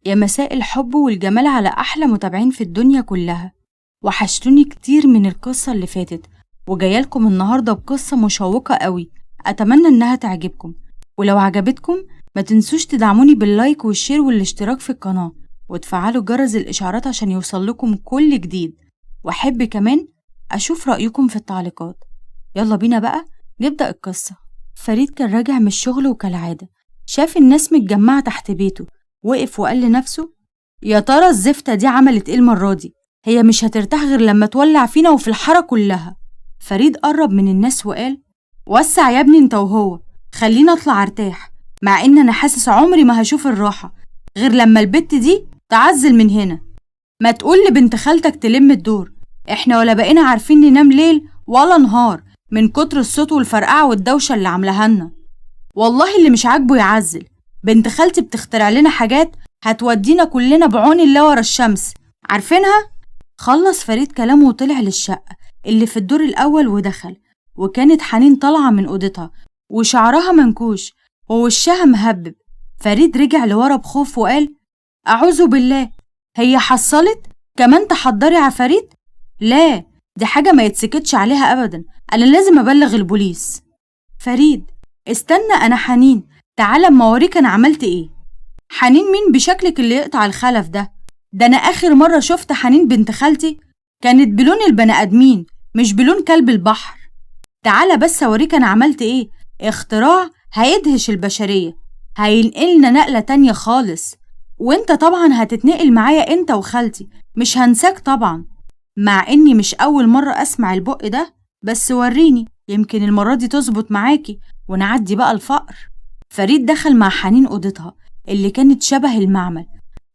يا مساء الحب والجمال على أحلى متابعين في الدنيا كلها. وحشتوني كتير من القصة اللي فاتت، وجايلكم النهاردة بقصة مشوقة قوي، أتمنى إنها تعجبكم. ولو عجبتكم ما تنسوش تدعموني باللايك والشير والاشتراك في القناة، وتفعلوا جرس الإشعارات عشان يوصلكم كل جديد. وأحب كمان أشوف رأيكم في التعليقات. يلا بينا بقى نبدأ القصة. فريد كان راجع من الشغل وكالعادة شاف الناس متجمعة تحت بيته، وقف وقال لنفسه: يا ترى الزفتة دي عملت ايه المرة دي؟ هي مش هترتاح غير لما تولع فينا وفي الحارة كلها. فريد قرب من الناس وقال: وسع يا ابني انت وهو، خلينا اطلع ارتاح، مع ان انا حاسس عمري ما هشوف الراحة غير لما البت دي تعزل من هنا. ما تقول لبنت خالتك تلم الدور، احنا ولا بقينا عارفين ننام ليل ولا نهار من كتر الصوت والفرقعة والدوشة اللي عاملاها لنا. والله اللي مش عاجبه يعزل، بنت خالتي بتخترع لنا حاجات هتودينا كلنا بعون الله ورا الشمس، عارفينها؟ خلص فريد كلامه وطلع للشقة اللي في الدور الأول ودخل، وكانت حنين طالعة من أوضتها وشعرها منكوش ووشها مهبب. فريد رجع لورا بخوف وقال: أعوذ بالله، هي حصلت؟ كمان تحضري عفاريت؟ لا، دي حاجة ما يتسكتش عليها أبدا، أنا لازم أبلغ البوليس. فريد: استنى، أنا حنين، تعال اما اوريك أنا عملت إيه. حنين مين بشكلك اللي يقطع الخلف ده؟ ده أنا آخر مرة شفت حنين بنت خالتي كانت بلون البني آدمين مش بلون كلب البحر. تعال بس اوريك أنا عملت إيه، اختراع هيدهش البشرية، هينقلنا نقلة تانية خالص، وانت طبعا هتتنقل معايا انت وخالتي، مش هنساك طبعا. مع اني مش أول مرة أسمع البق ده، بس وريني يمكن المرة دي تظبط معاكي ونعدي بقى الفقر. فريد دخل مع حنين أوضتها اللي كانت شبه المعمل.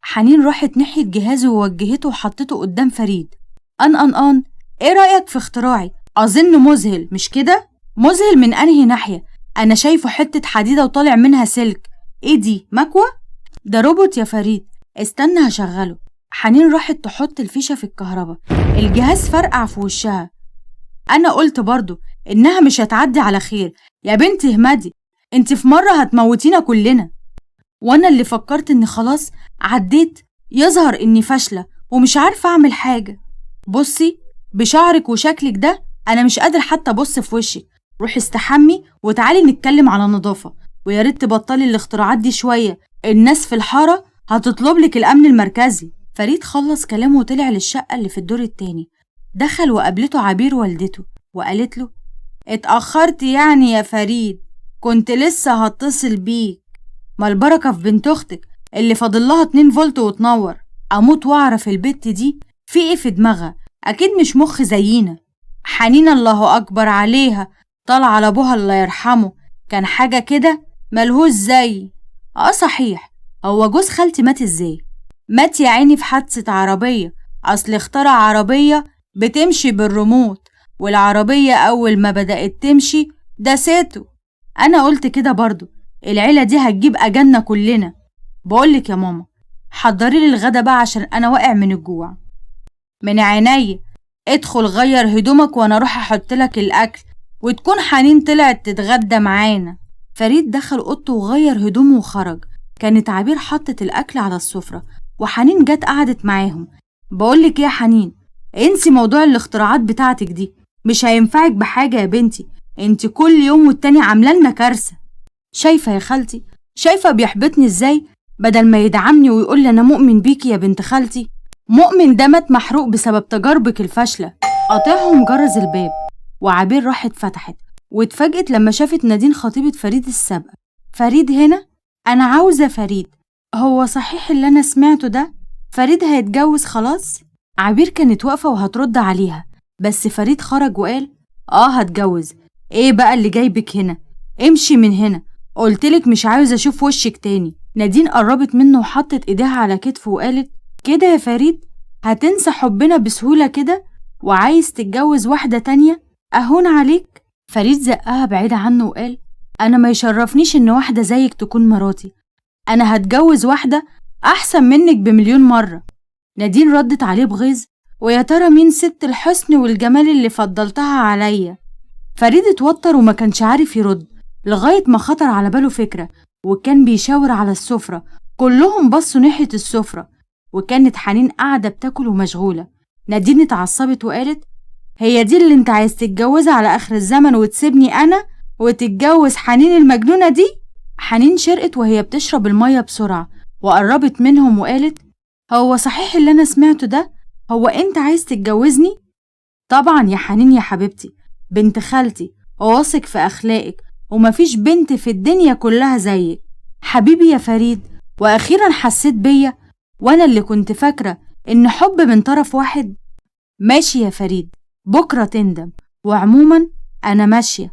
حنين راحت ناحية جهازه ووجهته وحطته قدام فريد. ايه رأيك في اختراعي؟ أظن مذهل مش كده؟ مذهل من أنهي ناحية؟ أنا شايفه حتة حديدة وطالع منها سلك. ايه دي، مكوة؟ ده روبوت يا فريد، استنى هشغله. حنين راحت تحط الفيشة في الكهرباء، الجهاز فرقع في وشها. أنا قلت برضو إنها مش هتعدي على خير يا بنتي، اهمدي، انت في مرة هتموتينا كلنا. وانا اللي فكرت اني خلاص عديت، يظهر اني فاشلة ومش عارفة اعمل حاجة. بصي بشعرك وشكلك ده انا مش قادر حتى ابص في وشك، روحي استحمي وتعالي نتكلم على نظافة، ويا ريت تبطلي الاختراعات دي شوية، الناس في الحارة هتطلب لك الامن المركزي. فريد خلص كلامه وطلع للشقة اللي في الدور التاني. دخل وقابلته عبير والدته وقالت له: اتأخرت يعني يا فريد، كنت لسه هتصل بيك. ما البركة في بنت اختك اللي فاضلها 2 فولت وتنور. اموت واعرف البت دي في ايه في دماغها، اكيد مش مخ زينا. حنين الله اكبر عليها، طالعه لابوها الله يرحمه، كان حاجة كده ملهوش زي. صحيح، هو جوز خالتي مات ازاي؟ مات يا عيني في حادثة عربية، اصل اخترع عربية بتمشي بالريموت، والعربية اول ما بدأت تمشي دسته. انا قلت كده برضو، العيلة دي هتجيب أجلنا كلنا. بقولك يا ماما، حضري لي الغدا بقى عشان أنا واقع من الجوع. من عيني، ادخل غير هدومك وأنا أروح أحطلك الأكل، وتكون حنين طلعت تتغدى معانا. فريد دخل أوضته وغير هدومه وخرج. كانت عبير حطت الأكل على السفرة وحنين جت قعدت معاهم. بقولك يا حنين، انسي موضوع الاختراعات بتاعتك دي، مش هينفعك بحاجة يا بنتي، انت كل يوم والتاني عاملالنا كارثة. شايفة يا خالتي، شايفة بيحبطني ازاي؟ بدل ما يدعمني ويقول لي انا مؤمن بيكي يا بنت خالتي، مؤمن ده مات محروق بسبب تجاربك الفاشلة. قاطعهم جرس الباب، وعبير راحت فتحت واتفاجئت لما شافت نادين خطيبة فريد السابقة. فريد هنا؟ انا عاوزة فريد. هو صحيح اللي انا سمعته ده؟ فريد هيتجوز خلاص؟ عبير كانت واقفة وهترد عليها، بس فريد خرج وقال: هتجوز. ايه بقى اللي جايبك هنا؟ امشي من هنا، قلتلك مش عاوز اشوف وشك تاني. نادين قربت منه وحطت ايديها على كتفه وقالت: كده يا فريد هتنسى حبنا بسهولة كده وعايز تتجوز واحدة تانية؟ اهون عليك. فريد زقها بعيدة عنه وقال: انا ما يشرفنيش ان واحدة زيك تكون مراتي، انا هتجوز واحدة احسن منك بمليون مرة. نادين ردت عليه بغيظ: ويا ترى مين ست الحسن والجمال اللي فضلتها عليا؟ فريد اتوتر وما كانش عارف يرد، لغاية ما خطر على باله فكرة، وكان بيشاور على السفرة كلهم بصوا ناحية السفرة، وكانت حنين قاعدة بتاكل ومشغولة. نادين اتعصبت وقالت: هي دي اللي انت عايز تتجوزها على آخر الزمن وتسيبني أنا وتتجوز حنين المجنونة دي؟ حنين شرقت وهي بتشرب المية بسرعة وقربت منهم وقالت: هو صحيح اللي أنا سمعته ده؟ هو انت عايز تتجوزني؟ طبعا يا حنين يا حبيبتي، بنت خالتي وواثق في أخلاقك، ومفيش بنت في الدنيا كلها زيك. حبيبي يا فريد، وأخيرا حسيت بيا، وأنا اللي كنت فاكرة إن حب من طرف واحد. ماشي يا فريد، بكرة تندم، وعموما أنا ماشية،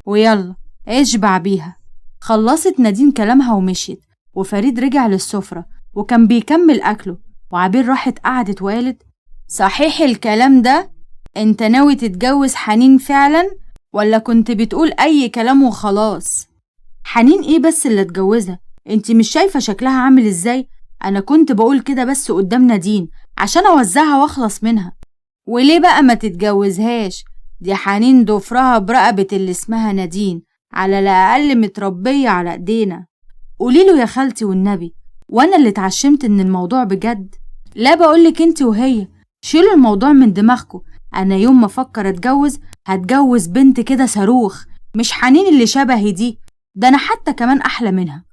ويلا اشبع بيها. خلصت نادين كلامها ومشيت، وفريد رجع للسفرة وكان بيكمل أكله، وعبير راحت قعدت وقالت: صحيح الكلام ده؟ انت ناوي تتجوز حنين فعلا ولا كنت بتقول أي كلام وخلاص؟ حنين ايه بس اللي اتجوزها؟ انت مش شايفة شكلها عامل ازاي؟ انا كنت بقول كده بس قدام نادين عشان اوزعها واخلص منها. وليه بقى ما تتجوزهاش؟ دي حنين ضفرها برقبة اللي اسمها نادين، على الأقل متربية على ايدينا. قوليله يا خالتي والنبي، وانا اللي اتعشمت ان الموضوع بجد. لا بقولك انت وهي شيلوا الموضوع من دماغكم. انا يوم ما افكر اتجوز هتجوز بنت كده صاروخ، مش حنين اللي شبهي دي، ده انا حتى كمان احلى منها.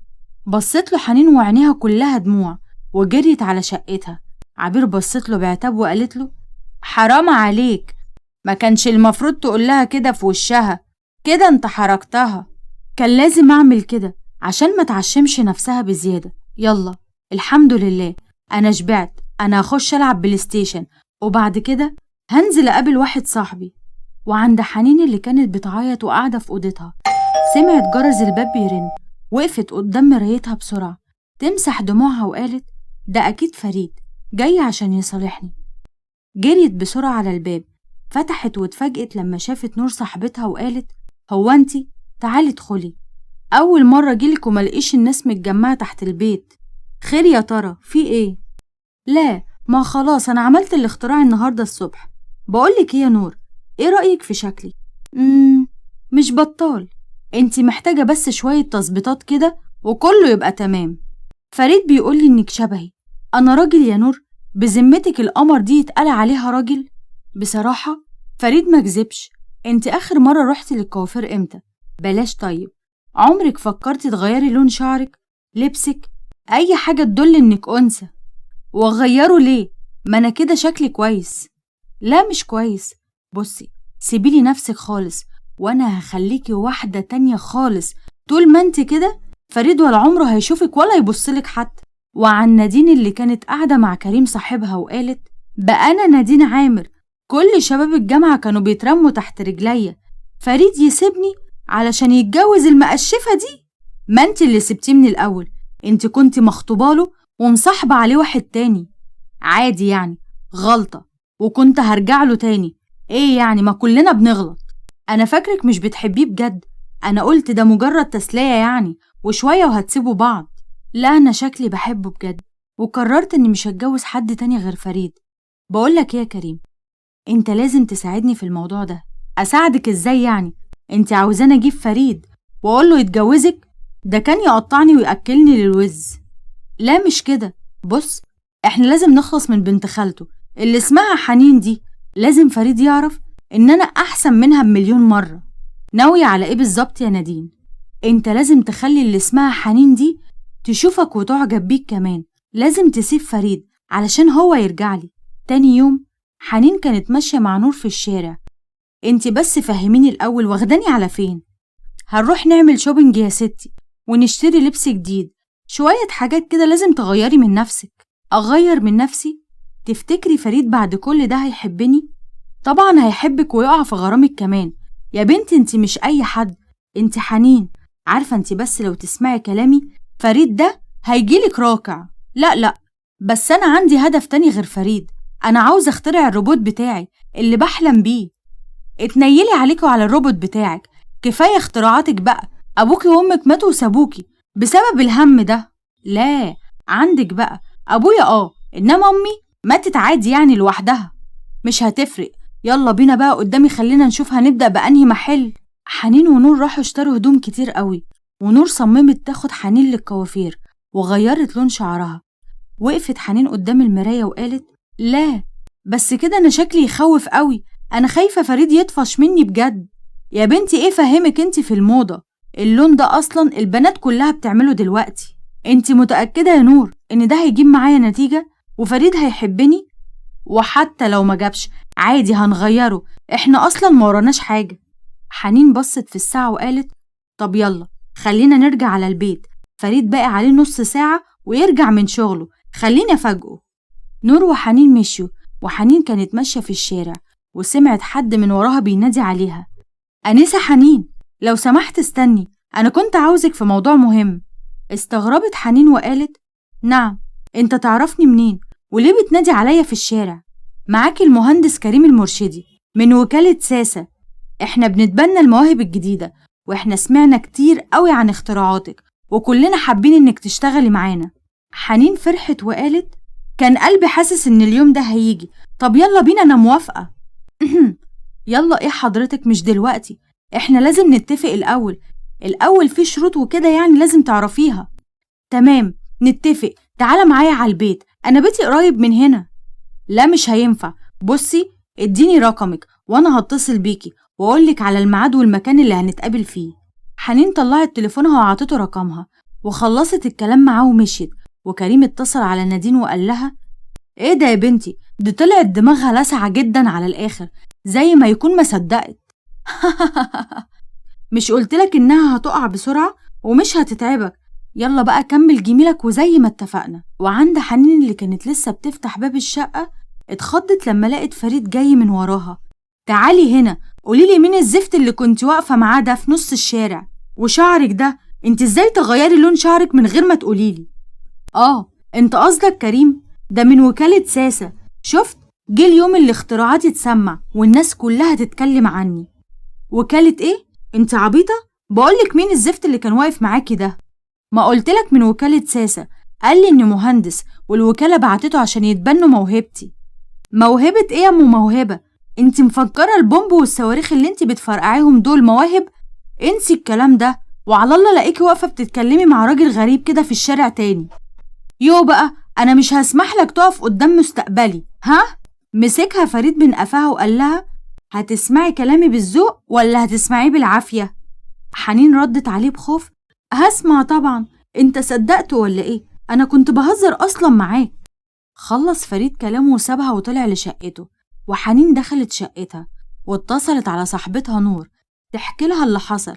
بصت له حنين وعينيها كلها دموع وجريت على شقتها. عبير بصت له بعتاب وقالت له: حرام عليك، ما كانش المفروض تقول لها كده في وشها، كده انت حركتها. كان لازم اعمل كده عشان ما تعشمش نفسها بزيادة. يلا الحمد لله انا شبعت، انا هخش العب بلاي ستيشن، وبعد كده هنزل اقابل واحد صاحبي. وعند حنين اللي كانت بتعيط وقاعدة في اوضتها سمعت جرس الباب بيرن، وقفت قدام مرايتها بسرعة تمسح دموعها وقالت: ده اكيد فريد جاي عشان يصالحني. جريت بسرعة على الباب، فتحت واتفاجئت لما شافت نور صاحبتها وقالت: هو انتي؟ تعالي ادخلي، اول مرة جيلك وملقيش الناس متجمعة تحت البيت. خير يا ترى في ايه؟ لا ما خلاص انا عملت الاختراع النهاردة الصبح. بقولك ايه يا نور، ايه رأيك في شكلي؟ مش بطال، انتي محتاجة بس شوية تظبيطات كده وكله يبقى تمام. فريد بيقولي انك شبهي. انا راجل يا نور؟ بذمتك القمر دي يتقال عليها راجل؟ بصراحة فريد ما كذبش. انت اخر مرة رحتي للكوافير امتى؟ بلاش طيب، عمرك فكرتي تغيري لون شعرك، لبسك، اي حاجة تدل انك انثى؟ واغيره ليه؟ ما انا كده شكلي كويس. لا مش كويس، بصي سيبيلي نفسك خالص وانا هخليكي واحدة تانية خالص. طول ما انت كده فريد ولا عمره هيشوفك ولا يبصلك حتى. وعن نادين اللي كانت قاعدة مع كريم صاحبها وقالت: بقى أنا نادين عامر كل شباب الجامعة كانوا بيترموا تحت رجليا، فريد يسيبني علشان يتجوز المقشفة دي؟ ما انت اللي سبتيه من الأول، انت كنت مخطوباله ومصاحبة عليه واحد تاني. عادي يعني، غلطة وكنت هرجع له تاني. ايه يعني، ما كلنا بنغلط. أنا فاكرك مش بتحبيه بجد، أنا قلت ده مجرد تسلية يعني، وشوية وهتسيبوا بعض. لا أنا شكلي بحبه بجد، وقررت إني مش هتجوز حد تاني غير فريد. بقولك إيه يا كريم، أنت لازم تساعدني في الموضوع ده. أساعدك إزاي يعني؟ أنت عاوزاني أجيب فريد وأقوله يتجوزك؟ ده كان يقطعني ويأكلني للوز. لا مش كده، بص إحنا لازم نخلص من بنت خالته اللي اسمها حنين دي. لازم فريد يعرف إن أنا أحسن منها بمليون مرة. ناوية على إيه بالظبط يا نادين؟ أنت لازم تخلي اللي اسمها حنين دي تشوفك وتعجب بيك كمان. لازم تسيب فريد علشان هو يرجعلي. تاني يوم حنين كانت ماشية مع نور في الشارع. انتي بس فهميني الأول، واخداني على فين؟ هنروح نعمل شوبينج يا ستي ونشتري لبس جديد، شوية حاجات كده لازم تغيري من نفسك. أغير من نفسي؟ تفتكري فريد بعد كل ده هيحبني؟ طبعا هيحبك ويقع في غرامك كمان. يا بنتي انتي مش أي حد، انتي حنين. عارفة انتي بس لو تسمعي كلامي فريد ده هيجيلك راكع. لا بس أنا عندي هدف تاني غير فريد. أنا عاوز أخترع الروبوت بتاعي اللي بحلم بيه. اتنيلي عليكوا على الروبوت بتاعك، كفاية اختراعاتك بقى. أبوكي وأمك ماتوا وسابوكي بسبب الهم ده. لا عندك بقى أبويا إنما أمي ماتت عادي يعني لوحدها. مش هتفرق. يلا بينا بقى قدامي، خلينا نشوف هنبدأ بأنهي محل. حنين ونور راحوا اشتروا هدوم كتير قوي، ونور صممت تاخد حنين للكوافير وغيرت لون شعرها. وقفت حنين قدام المراية وقالت: لا، بس كده أنا شكلي يخوف قوي، أنا خايفة فريد يطفش مني بجد. يا بنتي إيه فهمك انت في الموضة؟ اللون ده أصلا البنات كلها بتعمله دلوقتي. انت متأكدة يا نور إن ده هيجيب معايا نتيجة وفريد هيحبني؟ وحتى لو ما جابش عادي هنغيره، احنا أصلا ما وراناش حاجة. حنين بصت في الساعة وقالت: طب يلا خلينا نرجع على البيت، فريد باقي عليه نص ساعة ويرجع من شغله، خليني أفاجئه. نور وحنين مشيوا، وحنين كانت ماشية في الشارع وسمعت حد من وراها بينادي عليها: أنسة حنين، لو سمحت استني، أنا كنت عاوزك في موضوع مهم. استغربت حنين وقالت: نعم، انت تعرفني منين؟ وليه بتنادي عليا في الشارع؟ معاكي المهندس كريم المرشدي من وكالة ساسة، احنا بنتبنى المواهب الجديدة، واحنا سمعنا كتير قوي عن اختراعاتك وكلنا حابين انك تشتغلي معانا. حنين فرحت وقالت: كان قلبي حاسس ان اليوم ده هيجي، طب يلا بينا انا موافقة. يلا ايه حضرتك، مش دلوقتي، احنا لازم نتفق الأول في شروط وكده يعني لازم تعرفيها. تمام نتفق، تعالى معايا على البيت، أنا بيتي قريب من هنا. لا مش هينفع، بصي اديني رقمك وأنا هتصل بيكي وأقولك على الميعاد والمكان اللي هنتقابل فيه. حنين طلعت تليفونها وعطته رقمها وخلصت الكلام معاه ومشيت. وكريم اتصل على نادين وقال لها: ايه ده يا بنتي، دي طلعت دماغها لسعة جدا على الآخر، زي ما يكون ما صدقت. مش قلتلك إنها هتقع بسرعة ومش هتتعبك، يلا بقى كمل جميلك وزي ما اتفقنا. وعند حنين اللي كانت لسه بتفتح باب الشقة اتخضت لما لقت فريد جاي من وراها. تعالي هنا، قوليلي مين الزفت اللي كنت واقفة معاه ده في نص الشارع؟ وشعرك ده انت ازاي تغيري لون شعرك من غير ما تقوليلي؟ انت قصدك كريم، ده من وكالة ساسة، شفت جه اليوم اللي اختراعاتي تسمع والناس كلها تتكلم عني. وكالة ايه؟ انت عبيطة؟ بقولك مين الزفت اللي كان واقف معاكي ده؟ ما قلتلك من وكالة ساسة، قال لي اني مهندس والوكالة بعتته عشان يتبنوا موهبتي. موهبة ايه يا ام موهبة؟ انت مفكرة البومب والصواريخ اللي انت بتفرقعيهم دول مواهب؟ انسي الكلام ده، وعلى الله لاقيكي واقفة بتتكلمي مع راجل غريب كده في الشارع تاني. يو بقى انا مش هسمح لك تقف قدام مستقبلي، ها؟ مسكها فريد من قفاها وقال لها: هتسمعي كلامي بالذوق ولا هتسمعيه بالعافية؟ حنين ردت عليه بخوف: هسمع طبعا، انت صدقت ولا ايه؟ انا كنت بهزر اصلا معاك. خلص فريد كلامه وسابها وطلع لشقته. وحنين دخلت شقتها واتصلت على صاحبتها نور تحكي لها اللي حصل.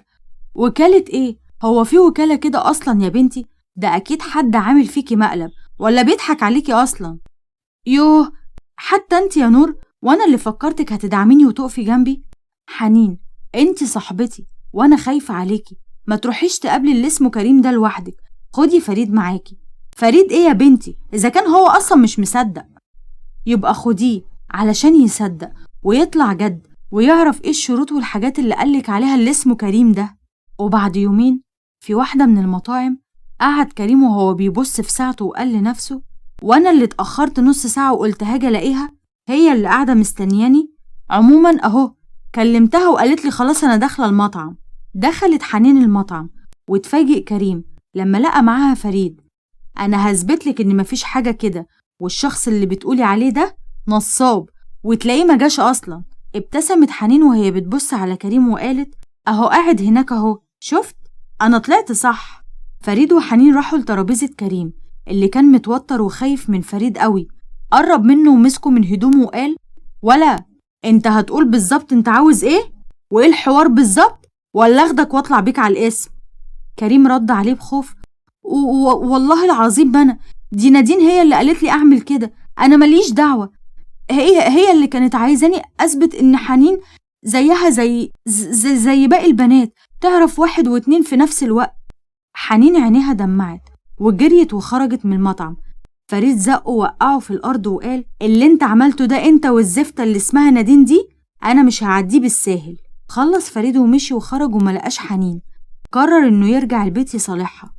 وكالة ايه؟ هو في وكالة كده اصلا يا بنتي؟ ده اكيد حد عامل فيكي مقلب ولا بيضحك عليكي اصلا. يوه، حتى انت يا نور، وانا اللي فكرتك هتدعميني وتقفي جنبي. حنين انت صاحبتي وانا خايفة عليكي، ما تروحيش تقابلي اللي اسمه كريم ده لوحدك، خدي فريد معاكي. فريد ايه يا بنتي؟ اذا كان هو اصلا مش مصدق يبقى خديه علشان يصدق ويطلع جد ويعرف ايه الشروط والحاجات اللي قالك عليها اللي اسمه كريم ده. وبعد يومين في واحدة من المطاعم قعد كريم وهو بيبص في ساعته وقال لنفسه: وانا اللي اتأخرت نص ساعة وقلت هاجي الاقيها هي اللي قاعدة مستنياني. عموما اهو كلمتها وقالت لي خلاص انا داخلة المطعم. دخلت حنين المطعم واتفاجئ كريم لما لقى معاها فريد. انا هثبتلك ان مفيش حاجة كده، والشخص اللي بتقولي عليه ده نصاب وتلاقيه ما جاش اصلا. ابتسمت حنين وهي بتبص على كريم وقالت: اهو قاعد هناك اهو، شفت انا طلعت صح. فريد وحنين راحوا لترابيزة كريم اللي كان متوتر وخايف من فريد قوي. قرب منه ومسكه من هدومه وقال: ولا انت هتقول بالظبط انت عاوز ايه وايه الحوار بالظبط، ولا اخدك واطلع بيك على الاسم؟ كريم رد عليه بخوف: والله العظيم ما انا، دي نادين هي اللي قالت لي اعمل كده، انا ماليش دعوة، هي اللي كانت عايزاني اثبت ان حنين زيها زي باقي البنات، تعرف واحد واتنين في نفس الوقت. حنين عينيها دمعت وجريت وخرجت من المطعم. فريد زقه ووقعه في الارض وقال: اللي انت عملته ده انت والزفتة اللي اسمها نادين دي انا مش هعديه بالساهل. خلص فريد ومشي وخرج وملقاش حنين. قرر انه يرجع البيت يصالحها.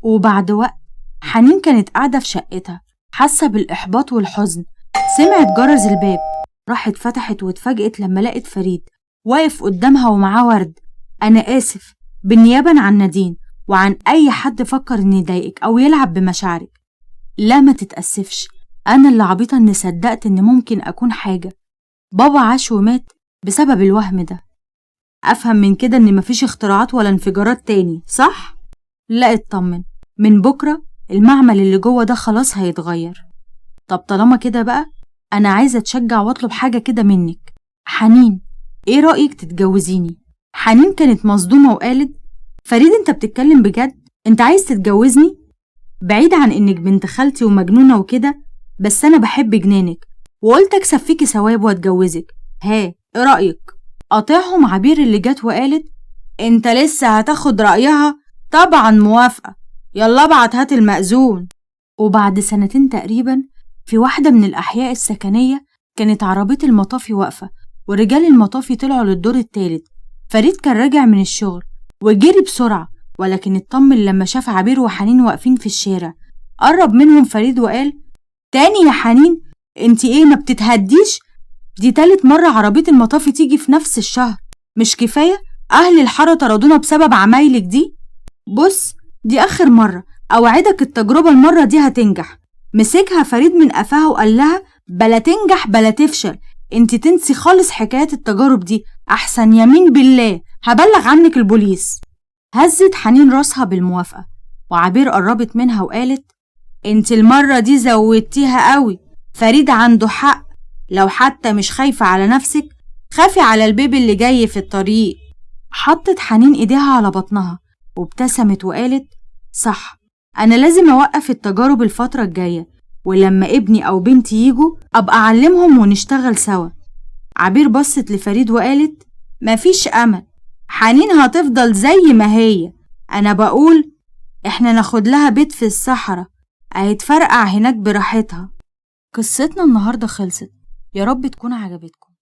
وبعد وقت حنين كانت قاعدة في شقتها حاسة بالإحباط والحزن. سمعت جرس الباب، راحت فتحت واتفاجئت لما لقت فريد واقف قدامها ومعاه ورد. أنا آسف بالنيابة عن نادين، وعن أي حد فكر إن يضايقك أو يلعب بمشاعرك. لا ما تتأسفش، أنا اللي عبيطة إني صدقت إن ممكن أكون حاجة. بابا عاش ومات بسبب الوهم ده. أفهم من كده إن مفيش اختراعات ولا انفجارات تاني، صح؟ لا اطمن، من بكرة المعمل اللي جوه ده خلاص هيتغير. طب طالما كده بقى، أنا عايزة أتشجع وأطلب حاجة كده منك. حنين، إيه رأيك تتجوزيني؟ حنين كانت مصدومة وقالت: فريد أنت بتتكلم بجد؟ أنت عايز تتجوزني؟ بعيد عن إنك بنت خالتي ومجنونة وكده، بس أنا بحب جنانك وقلت أكسب فيكي ثواب وأتجوزك. إيه رأيك؟ قاطعهم عبير اللي جت وقالت: أنت لسه هتاخد رأيها؟ طبعا موافقة، يلا ابعت هات المأذون. وبعد سنتين تقريبا، في واحدة من الأحياء السكنية كانت عربية المطافي واقفة، ورجال المطافي طلعوا للدور التالت. فريد كان راجع من الشغل وجري بسرعة، ولكن اطمن لما شاف عبير وحنين واقفين في الشارع. قرب منهم فريد وقال: تاني يا حنين؟ انتي ايه ما بتتهديش؟ دي تالت مرة عربية المطافي تيجي في نفس الشهر، مش كفاية؟ أهل الحارة طردونا بسبب عمايلك دي. بص، دي آخر مرة، أوعدك التجربة المرة دي هتنجح. مسكها فريد من قفاها وقال لها: بلا تنجح بلا تفشل، انتي تنسي خالص حكاية التجارب دي، أحسن يمين بالله هبلغ عنك البوليس. هزت حنين راسها بالموافقة، وعبير قربت منها وقالت: انت المرة دي زودتيها قوي، فريد عنده حق، لو حتى مش خايفة على نفسك خافي على البيبي اللي جاي في الطريق. حطت حنين ايديها على بطنها وابتسمت وقالت: صح، انا لازم اوقف التجارب الفترة الجاية، ولما ابني او بنتي يجوا ابقى اعلمهم ونشتغل سوا. عبير بصت لفريد وقالت: مفيش امل، حنين هتفضل زي ما هي. انا بقول احنا ناخد لها بيت في الصحراء هيتفرقع هناك براحتها. قصتنا النهاردة خلصت، يا رب تكون عجبتكم.